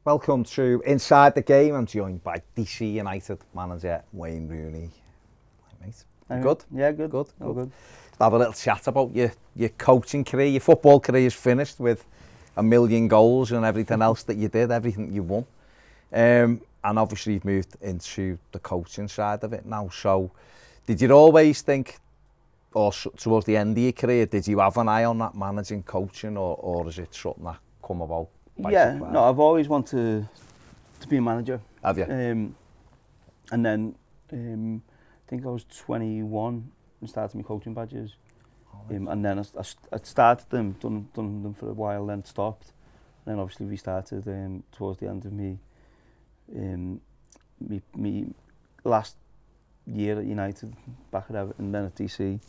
Welcome to Inside the Game. I'm joined by DC United manager Wayne Rooney. Hi, mate. You good? Yeah, good. Good. All good. Let's have a little chat about your coaching career. Your football career is finished with a million goals and everything else that you did, everything you won. And obviously you've moved into the coaching side of it now. So did you always think, or towards the end of your career, did you have an eye on that managing, coaching, or is it something that come about by surprise? No, I've always wanted to be a manager. Have you? And then I think I was 21 and started my coaching badges. And then I started them, done them for a while, then stopped. And then obviously restarted towards the end of me last year at United, back at Everton, then at DC.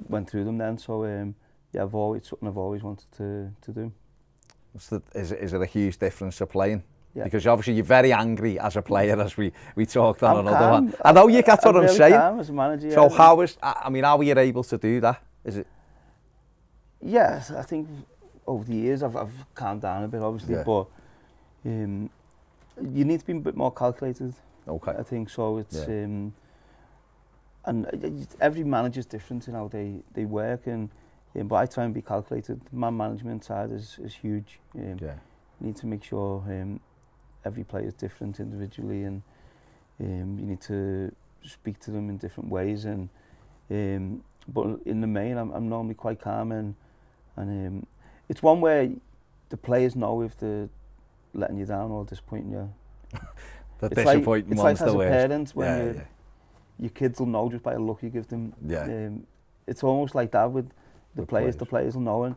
Went through them then, so yeah, it's something I've always wanted to do. Is it a huge difference to playing? Yeah. Because obviously you're very angry as a player, as we talked on I'm another calm. one. I know you get what I'm really saying. Calm as a manager, So yeah. how were you able to do that? Is it? Yeah, I think over the years I've calmed down a bit, obviously, Yeah. but you need to be a bit more calculated. Okay. I think so. It's Yeah. and every manager's different in how they work, and but I try and be calculated. Man management side is huge. Yeah. You need to make sure every player is different individually, and you need to speak to them in different ways. And but in the main, I'm normally quite calm, and it's one where the players know if they're letting you down or disappointing you. The disappointing it's one's like as the a worst. parent when your kids will know just by a look you give them. Yeah. It's almost like that with the With players. players. The players will know, and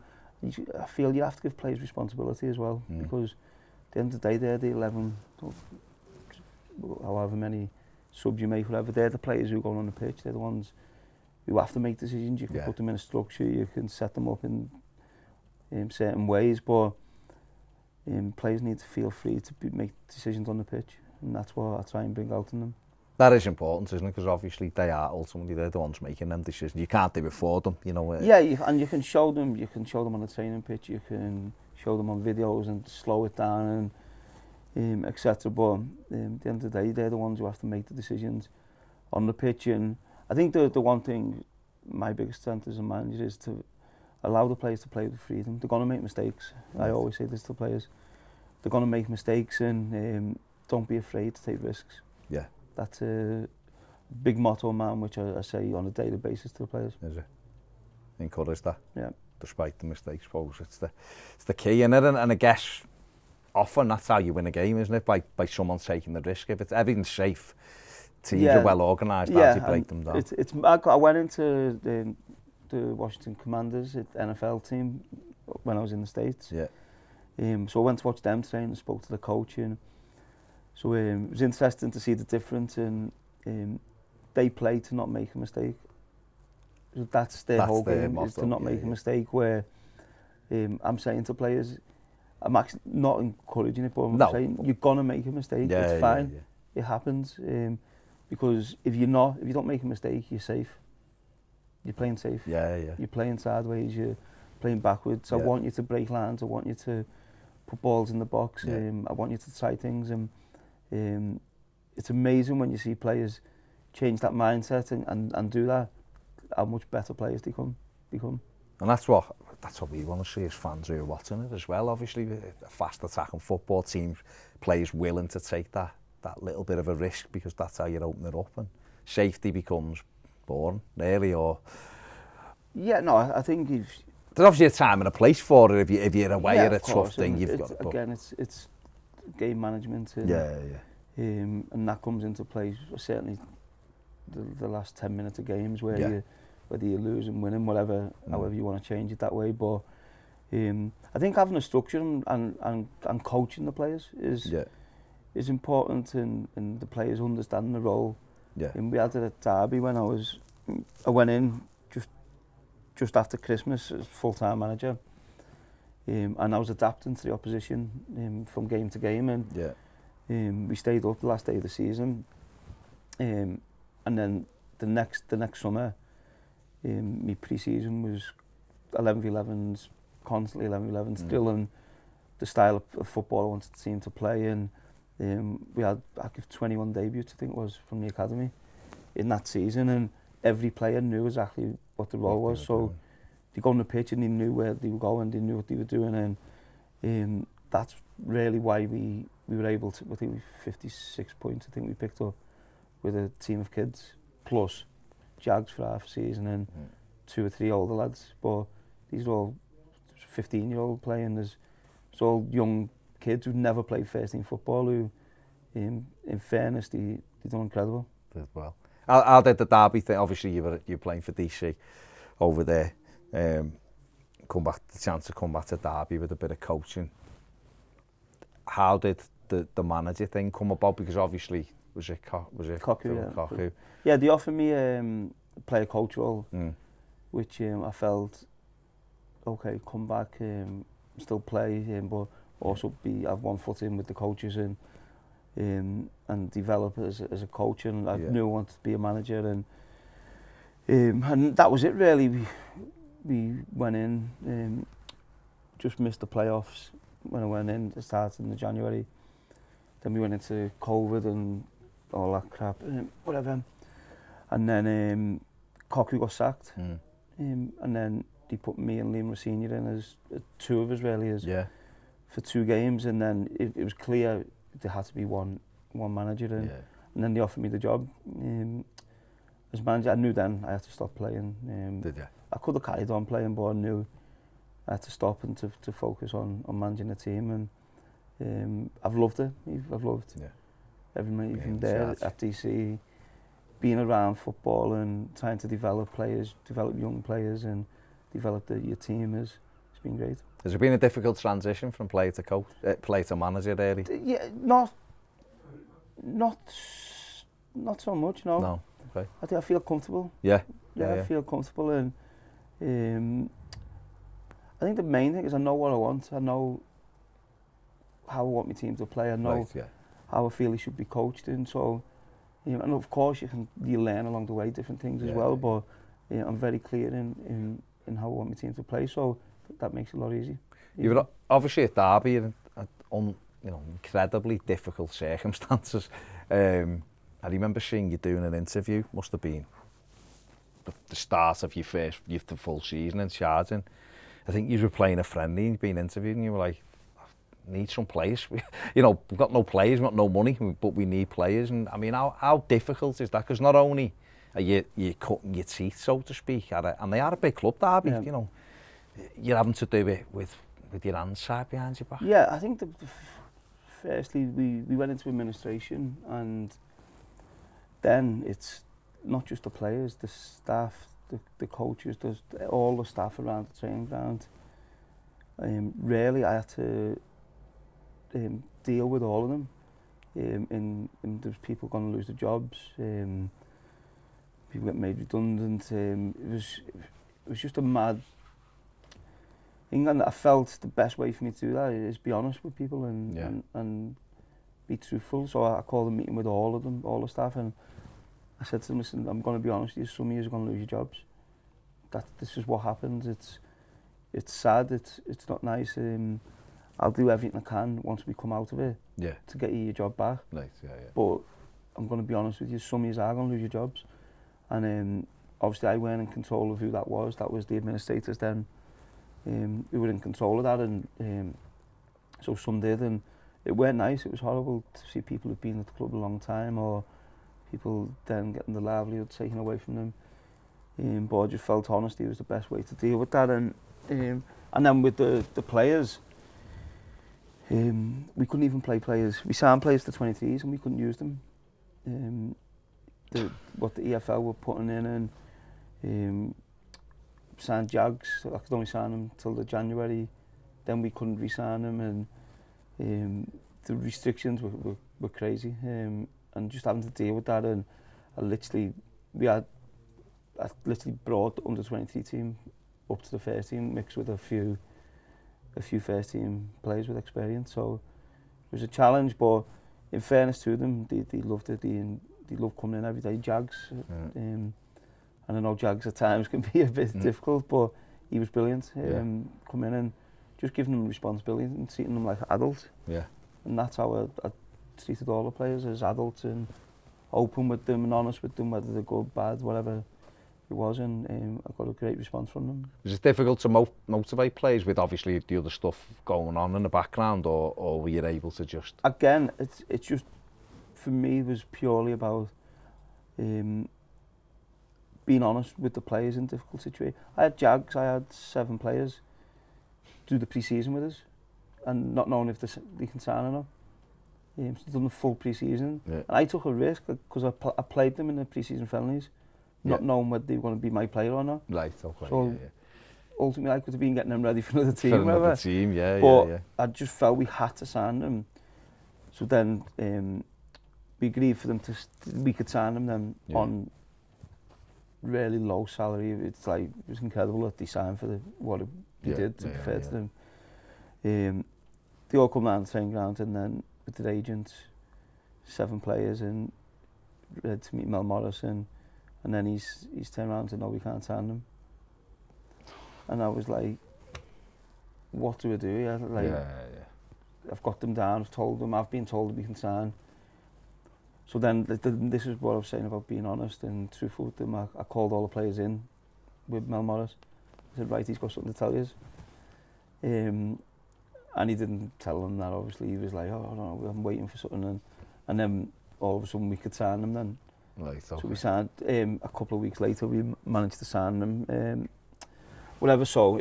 I feel you have to give players responsibility as well, because at the end of the day, they're the 11, however many subs you make, whatever. They're the players who go on the pitch. They're the ones who have to make decisions. You can put them in a structure. You can set them up in certain ways, but players need to feel free to make decisions on the pitch, and that's what I try and bring out in them. That is important, isn't it? Because obviously ultimately they're the ones making them decisions. You can't do it for them, you know. Yeah, and you can show them. You can show them on the training pitch. You can show them on videos and slow it down and etc. But at the end of the day, they're the ones who have to make the decisions on the pitch. And I think the one thing, my biggest strength as a manager, is to allow the players to play with freedom. They're going to make mistakes. I always say this to players. They're going to make mistakes, and don't be afraid to take risks. Yeah. That's a big motto of mine, which I say on a daily basis to the players. Is it? Encourage that. Yeah. Despite the mistakes, suppose it's the key in it, and I guess often that's how you win a game, isn't it? By someone taking the risk. If everything's safe, teams are well organised, how do you break them down? I went into the Washington Commanders, NFL team, when I was in the States. Yeah. So I went to watch them train and spoke to the coach, and so it was interesting to see the difference, and they play to not make a mistake. So that's their whole game, is to not make a mistake, where I'm saying to players, I'm actually not encouraging it, but I'm saying you're going to make a mistake, it's fine, it happens, because if you don't make a mistake, you're safe. You're playing safe. You're playing sideways, you're playing backwards. I want you to break lines, I want you to put balls in the box, I want you to try things, and it's amazing when you see players change that mindset and do that, how much better players they become. And that's what we want to see as fans who are watching it as well. Obviously, a fast attacking football team, players willing to take that little bit of a risk, because that's how you open it up, and safety becomes boring, really. Or I think there's obviously a time and a place for it. If you're away at a tough thing, you've got to. Again, it's game management. And, and that comes into play certainly the last 10 minutes of games, where whether you're losing, winning, whatever, however you want to change it that way. But I think having a structure and coaching the players is important, and the players understand the role. And we had it at Derby when I went in just after Christmas as full-time manager, and I was adapting to the opposition from game to game, and we stayed up the last day of the season, and then the next summer, my pre-season was 11v11s, constantly 11v11s, drilling the style of football I wanted the team to play, and we had, I think, 21 debuts, I think it was, from the academy in that season, and every player knew exactly what the role was, so they got on the pitch and they knew where they were going, they knew what they were doing, and that's really why we were able to, I think 56 points I think we picked up with a team of kids, plus Jags for half a season and 2 or 3 older lads, but these are all 15-year-old playing. It's all young kids who've never played first team football who, in fairness, they done incredible. Did well. How did the Derby thing? Obviously, you were playing for DC over there. The chance to come back to Derby with a bit of coaching. How did the manager thing come about? Because obviously, was it Cocu? Yeah, they offered me player coach role, which I felt, okay, come back, still play, but also have one foot in with the coaches and develop as a coach. And I knew I wanted to be a manager, and that was it really. We went in, just missed the playoffs when I went in. It started in January. Then we went into COVID and all that crap, whatever. And then Cocu got sacked, and then they put me and Liam Senior in as 2 of us really for 2 games, and then it was clear there had to be one manager, and then they offered me the job as manager. I knew then I had to stop playing. Did you? I could have carried on playing, but I knew I had to stop and to focus on managing the team, and I've loved it. I've loved every minute even there at DC, being around football and trying to develop young players and develop your team it's been great. Has it been a difficult transition from player to coach, player to manager really? Yeah, not so much, no. No, okay. I feel comfortable. Yeah, I feel comfortable, and I think the main thing is I know what I want. I know how I want my team to play. I know how I feel it should be coached in. So, and of course you learn along the way different things as well. But I'm very clear in how I want my team to play. So that makes it a lot easier. You were obviously at Derby in incredibly difficult circumstances. I remember seeing you doing an interview. Must have been the start of your full season in charging. I think you were playing a friendly and being interviewed, and you were like, need some players. We've got no players, we've got no money, but we need players. And I mean, how difficult is that? Because not only are you cutting your teeth, so to speak, and they are a big club, Derby, you're having to do it with your hands tied behind your back. Yeah, I think firstly we went into administration, and then it's not just the players, the staff, the coaches, all the staff around the training ground. Really, I had to deal with all of them. And there's people going to lose their jobs. People get made redundant. It was just a mad thing, and I felt the best way for me to do that is be honest with people and be truthful. So I called a meeting with all of them, all the staff, and I said to them, listen, I'm going to be honest with you, some of you are going to lose your jobs. This is what happens. It's sad, it's not nice. I'll do everything I can once we come out of it to get you your job back. Nice, But I'm going to be honest with you, some of you are going to lose your jobs. And obviously I weren't in control of who that was. That was the administrators then who were in control of that. And so some did, and it weren't nice. It was horrible to see people who've been at the club a long time, or people then getting the livelihood taken away from them. But I just felt honesty was the best way to deal with that. And then with the players, we couldn't even play players. We signed players to 23s and we couldn't use them. What the EFL were putting in, and signed Jags. I could only sign them till the January. Then we couldn't re-sign them, and the restrictions were crazy. And just having to deal with that, and I literally brought the under-23 team up to the first team, mixed with a few first team players with experience. So it was a challenge, but in fairness to them, they loved it. They loved coming in every day. Jags, and I know Jags at times can be a bit difficult, but he was brilliant. Come in and just giving them responsibility and treating them like adults. Yeah. And that's how I treated all the players, as adults, and open with them and honest with them, whether they're good, bad, whatever it was, and I got a great response from them. Was it difficult to motivate players with obviously the other stuff going on in the background, or were you able to just... Again, it's just, for me, it was purely about being honest with the players in difficult situations. I had 7 players do the pre-season with us, and not knowing if they can sign or not. So done the full pre-season, and I took a risk because I played them in the pre-season friendlies, not knowing whether they were going to be my player or not. Right, okay. So ultimately, I could have been getting them ready for another team. For another team, yeah. But I just felt we had to sign them. So then we agreed for them we could sign them then on really low salary. It was incredible that they signed for what they did, to be fair to them. They all come down to the training ground, and then with their agents, 7 players, and ready to meet Mel Morris, and then he's turned around and said, no, we can't sign them. And I was like, what do I do here? I've got them down, I've been told that we can sign. So then, this is what I was saying about being honest and truthful with them. I called all the players in with Mel Morris. I said, right, he's got something to tell you. And he didn't tell them that, obviously. He was like, oh, no, I'm waiting for something. And then all of a sudden we could sign them then. Right, okay. So we signed, a couple of weeks later, we managed to sign them. Whatever, so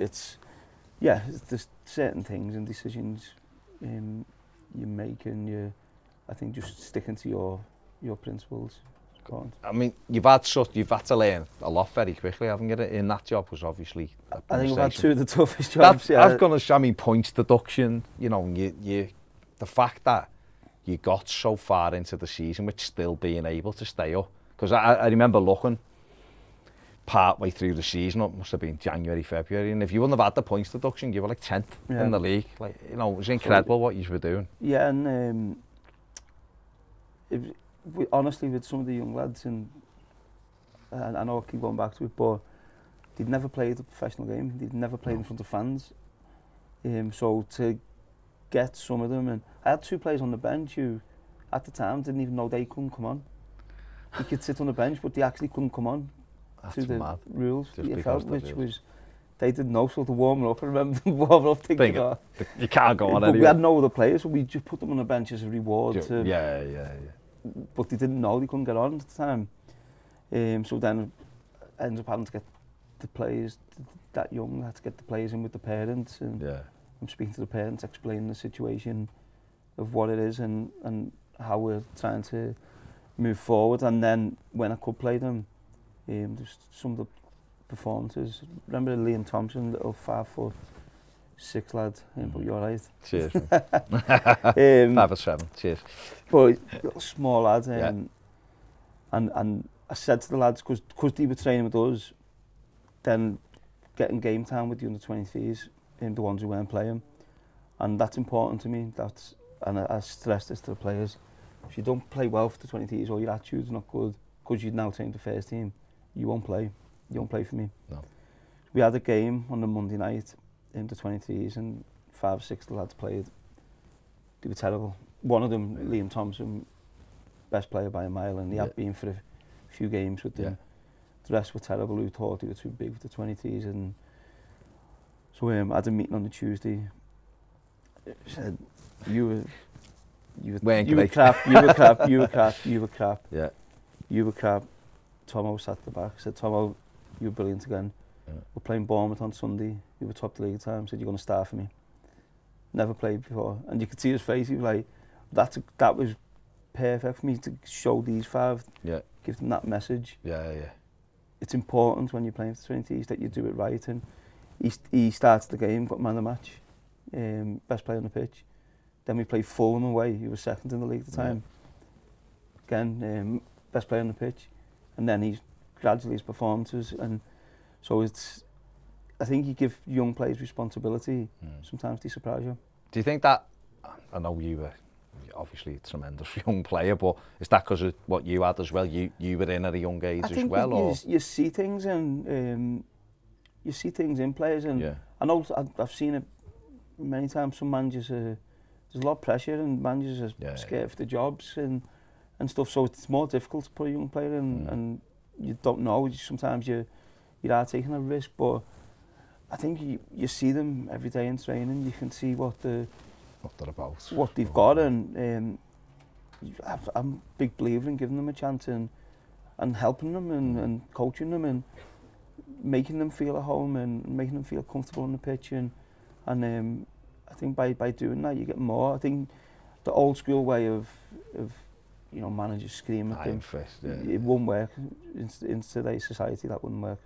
there's certain things and decisions you make, and I think just sticking to your principles. I mean, you've had to learn a lot very quickly, haven't you? In that job was obviously. I think we've had 2 of the toughest jobs. I've got points deduction. You know, the fact that you got so far into the season with still being able to stay up, because I remember looking part way through the season. It must have been January, February, and if you wouldn't have had the points deduction, you were like 10th in the league. Like, you know, it was incredible what you were doing. Yeah, and honestly, with some of the young lads, and I know I keep going back to it, but they'd never played a professional game. They'd never played in front of fans. So to get some of them, and I had 2 players on the bench who, at the time, didn't even know they couldn't come on. They could sit on the bench, but they actually couldn't come on. That's to the mad. Rules, Which was, they didn't know, so to warm up. I remember them warming up thinking, you can't go on anyway. anyway. We had no other players, so we just put them on the bench as a reward. Yeah. But they didn't know they couldn't get on at the time. So then I ended up having to get the players that young, I had to get the players in with the parents, and I'm speaking to the parents, explaining the situation of what it is and how we're trying to move forward. And then when I could play them, there's some of the performances. Remember Liam Thompson, little 5'6" lad, but you're right. Cheers. 5 or 7. Cheers. But little small lad, and I said to the lads, because they were training with us, then getting game time with the under-23s, the ones who weren't playing, and that's important to me. And I stress this to the players: if you don't play well for the 23s, or your attitude's not good, because you've now trained the first team, you won't play. You won't play for me. No. We had a game on the Monday night in the 23s, and 5 or 6 of the lads played. They were terrible. One of them, Liam Thompson, best player by a mile, and he had been for a few games with them. The rest were terrible, who thought they were too big for the 23s. And so I had a meeting on the Tuesday. Said, you were crap, you were crap, you were crap, you were crap. Yeah. You were crap. Tomo sat at the back, said, Tomo, you were brilliant again. We're playing Bournemouth on Sunday. You were top of the league at the time. Said, you're going to start for me. Never played before. And you could see his face. He was like, that was perfect for me to show these 5. Yeah. Give them that message. Yeah. It's important when you're playing for the 20s that you do it right. And he started the game, got man of the match. Best player on the pitch. Then we played Fulham away. He was second in the league at the time. Again, best player on the pitch. And then he's gradually his performances, and so I think you give young players responsibility. Sometimes they surprise you. Do you think that, I know you were obviously a tremendous young player, but is that because of what you had as well? You were in at a young age as well? Or? You see things, and you see things in players, and I know I've seen it many times some managers are, there's a lot of pressure and managers are scared for the jobs and stuff, so it's more difficult to put a young player in, and you don't know, sometimes you are taking a risk, but I think you see them every day in training, you can see what they're about, what they've got, and I'm a big believer in giving them a chance and helping them and coaching them and making them feel at home and making them feel comfortable on the pitch, and I think by doing that you get more. I think the old school way of you know, managers screaming at them, it won't work in today's society. That wouldn't work.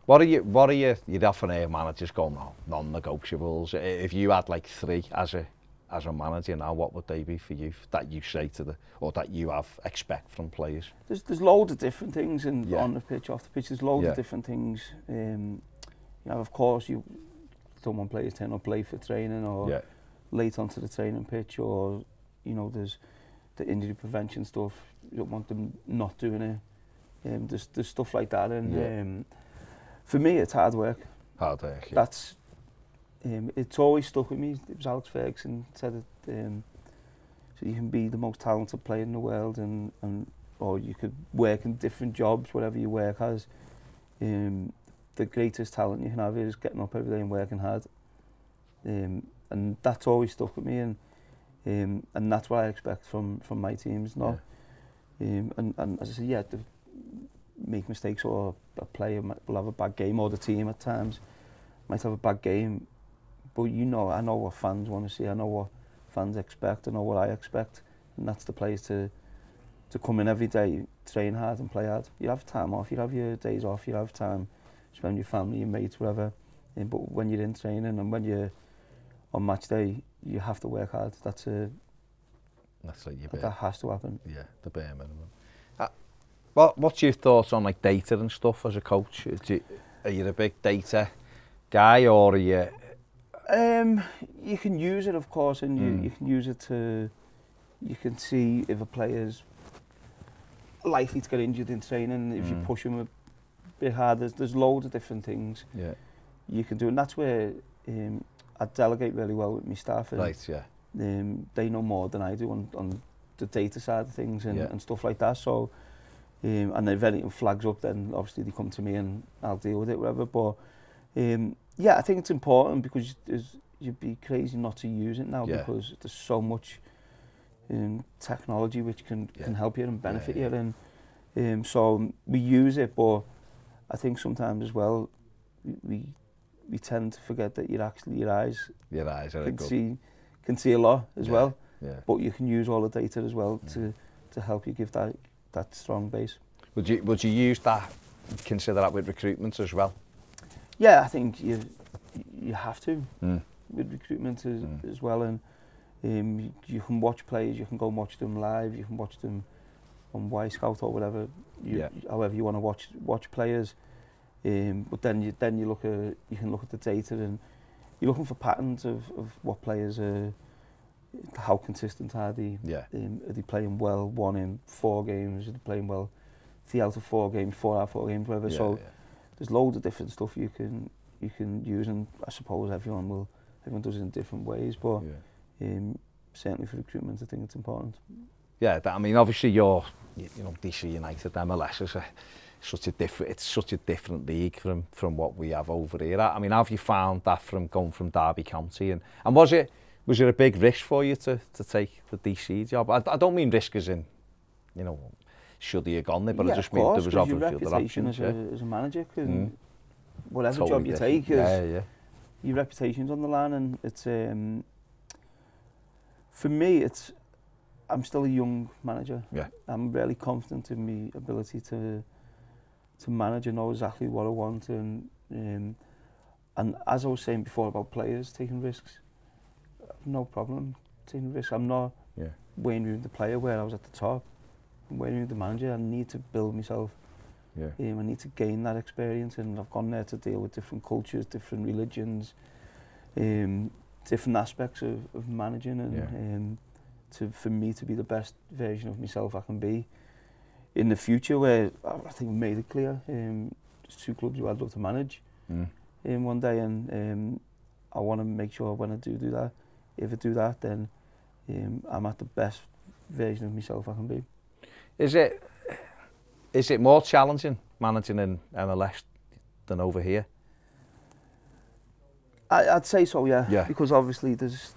What are you? You'd often hear managers go, no, non-negotiables. If you had like 3 as a manager now, what would they be for you that you say to or that you expect from players? There's loads of different things on the pitch, off the pitch. There's loads of different things. You know, of course, you don't want players turn up late for training or late onto the training pitch, or you know, there's the injury prevention stuff. You don't want them not doing it. There's stuff like that, and for me, it's hard work. Hard work. Yeah. That's it's always stuck with me. It was Alex Ferguson said it. So you can be the most talented player in the world, and or you could work in different jobs, whatever you work as. The greatest talent you can have is getting up every day and working hard. And that's always stuck with me, and that's what I expect from my teams. Not, and as I said, they make mistakes, or a player will have a bad game, or the team at times might have a bad game. But you know, I know what fans want to see. I know what fans expect. I know what I expect, and that's the players to come in every day, train hard and play hard. You have time off, you have your days off, you have time to spend with your family, your mates, whatever. But when you're in training and when you're on match day, you have to work hard. That's like that has to happen. Yeah, the bare minimum. What's your thoughts on like data and stuff as a coach? Are you a big data guy, or are you? You can use it, of course, and you can use it to. You can see if a player's likely to get injured in training, if you push him a bit harder. There's loads of different things you can do, and that's where I delegate really well with my staff. And, they know more than I do on the data side of things and stuff like that. So, and if anything flags up, then obviously they come to me and I'll deal with it, whatever. But I think it's important, because you'd be crazy not to use it now, because there's so much technology which can help you and benefit you, and so we use it. But I think sometimes as well we tend to forget that your eyes can see a lot as well. But you can use all the data as well to help you give that strong base. Would you use that, consider that with recruitment as well? Yeah, I think you have to with recruitment as well, and you can watch players, you can go and watch them live, you can watch them on Y Scout or whatever, however you want to watch players. But then you can look at the data, and you're looking for patterns of what players are, how consistent are they? Are they playing well 1 in 4 games? Are they playing well 3 out of 4 games, 4 out of 4 games, whatever? There's loads of different stuff you can use, and I suppose everyone does it in different ways, but certainly for recruitment I think it's important. Yeah, I mean, obviously you know, DC United, MLS is such a different league from what we have over here. I mean, have you found that from going from Derby County, and was it a big risk for you to take the DC job? I don't mean risk as in, you know, should he have gone there, but I just mean there was obviously other options. As a manager, whatever totally job you take, your reputation's on the line, and it's for me, I'm still a young manager. I'm really confident in my ability to manage and know exactly what I want, and as I was saying before about players taking risks, no problem taking risks. I'm not Wayne Rooney the player where I was at the top. I'm Wayne Rooney the manager. I need to build myself. I need to gain that experience, and I've gone there to deal with different cultures, different religions, different aspects of managing, and for me to be the best version of myself I can be in the future, where I think we made it clear, there's 2 clubs who I'd love to manage one day, and I want to make sure when I do that, if I do that, then I'm at the best version of myself I can be. Is it more challenging managing in MLS than over here? I'd say so, yeah. Yeah. Because obviously there's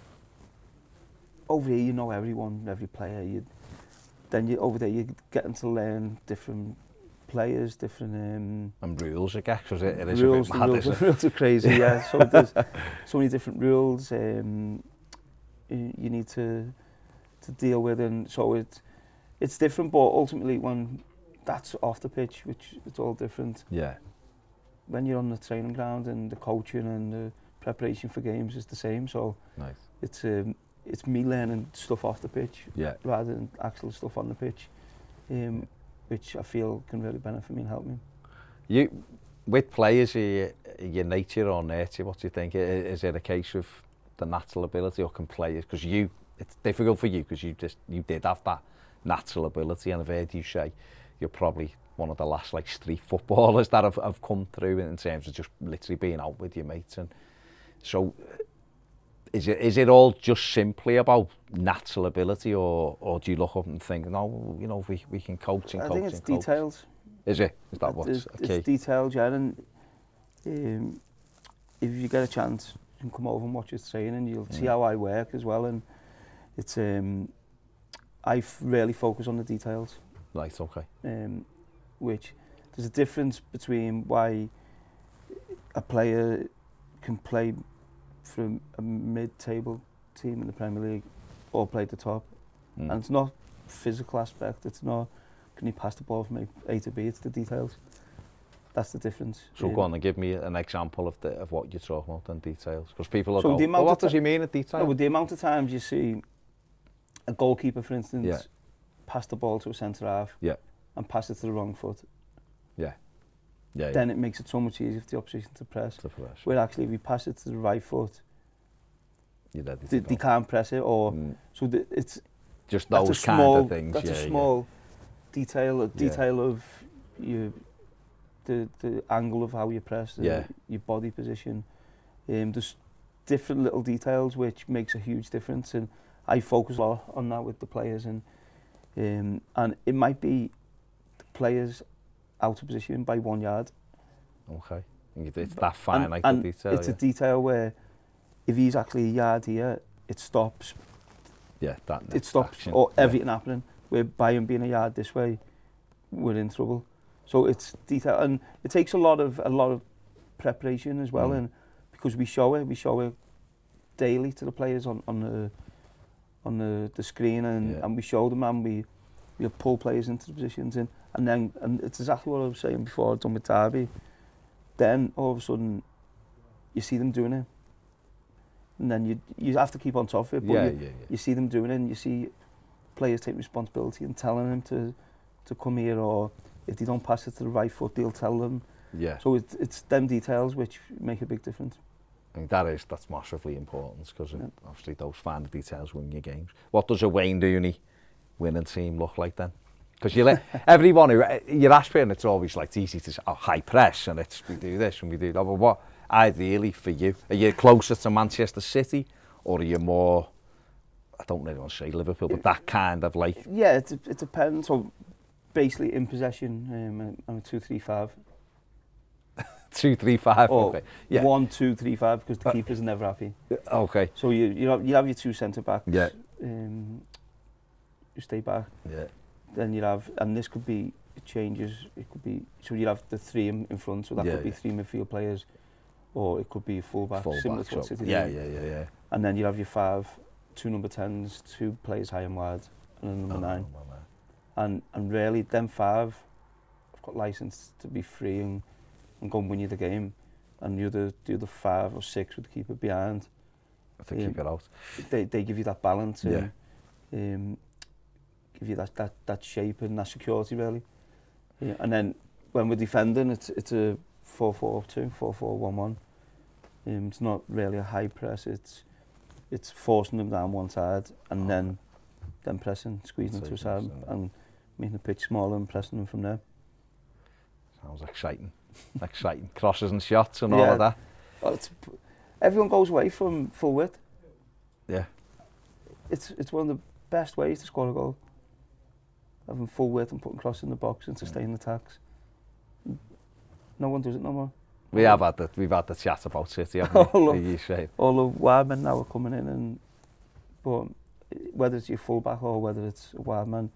over here you know everyone, every player. Over there you're getting to learn different players, different And rules, I guess, because it is rules. a bit mad, The rules are crazy, yeah. So there's so many different rules you need to deal with, and so it's different. But ultimately, when that's off the pitch, which it's all different. Yeah. When you're on the training ground and the coaching and the preparation for games is the same. So Nice. It's me learning stuff off the pitch, Yeah. rather than actual stuff on the pitch, which I feel can really benefit me and help me. You, with players, your nature or nurture, what do you think? Is it a case of the natural ability, or can players, because it's difficult for you because you did have that natural ability, and I've heard you say you're probably one of the last like street footballers that have come through in terms of just literally being out with your mates. And so is it all just simply about natural ability, or do you look up and think, no, you know, we can coach and coach? I think it's details. Is it? Is that what's key? It's details, yeah. And if you get a chance, you can come over and watch us training. You'll see how I work as well. And it's I really focus on the details. Right. Okay. Which there's a difference between why a player can play for a mid-table team in the Premier League or play at the top, and it's not physical aspect. It's not can he pass the ball from A to B. It's the details. That's the difference. So go on and give me an example of what you're talking about in details, because people are so going, well, what does he mean at detail? No, the amount of times you see a goalkeeper, for instance, yeah. pass the ball to a centre half, yeah. and pass it to the wrong foot. Yeah. Yeah. Then it makes it so much easier for the opposition to press. Where actually, if we pass it to the right foot, they can't press it, or so it's just those kind of things. That's a small detail of the angle of how you press, your body position. There's different little details which makes a huge difference, and I focus a lot on that with the players, and it might be the players out of position by 1 yard. Okay, it's that fine, like and the detail. It's a detail where if he's actually a yard here, it stops. Yeah, it stops action, or everything happening. Where by him being a yard this way, we're in trouble. So it's detail, and it takes a lot of preparation as well, and because we show it daily to the players on the screen, and we show them, and we pull players into the positions, and it's exactly what I was saying before. I've done with Derby. Then all of a sudden, you see them doing it, and then you have to keep on top of it. But you see them doing it, and you see players take responsibility and telling them to come here, or if they don't pass it to the right foot, they'll tell them. Yeah. So it's them details which make a big difference. I think that's massively important, because obviously those finer details win your games. What does a Wayne Rooney winning team look like then? Because everyone who you're asking, it's always like it's easy to say, high press, and we do this and we do that. But what ideally for you? Are you closer to Manchester City, or are you more? I don't really want to say Liverpool, but that kind of like. Yeah, it depends. So basically, in possession, I'm a 2-3-5. 2-3-5. Okay. Yeah. 1-2-3-5, because the keeper's never happy. Okay. So you have your two centre backs. Yeah. You stay back. Yeah. Then you have, and this could be, it changes. It could be, so you have the three in front. So that could be three midfield players, or it could be a full-back, similar to what City do. Yeah. And then you have your 5, 2 number 10s, 2 players high and wide, and a number 9. And really, them 5 have got licence to be free and go and win you the game. And the other 5 or 6 with the keeper behind. To keep it out. They give you that balance. Give you that shape and that security, really. Yeah. And then when we're defending, it's a 4-4-2, 4-4-1-1. It's not really a high press. It's forcing them down one side, and then pressing, squeezing them to a side, and making the pitch smaller and pressing them from there. Sounds exciting. Exciting crosses and shots and all of that. Well, everyone goes away from full width. Yeah. It's one of the best ways to score a goal. Having full width and putting cross in the box and sustaining attacks. No one does it no more. We've had the chat about City, haven't we? All the wide men now are coming in, but whether it's your full-back or whether it's a wide man,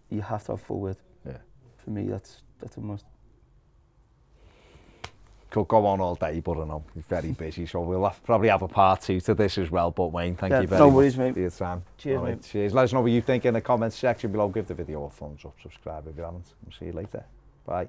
you have to have full width. Yeah. For me, that's a must. Could go on all day, but I know he's very busy, so we'll probably have a part 2 to this as well. But Wayne, thank you very much worries, mate. for your time. Cheers, mate. Cheers. Let us know what you think in the comments section below. Give the video a thumbs up, subscribe if you haven't. We'll see you later. Bye.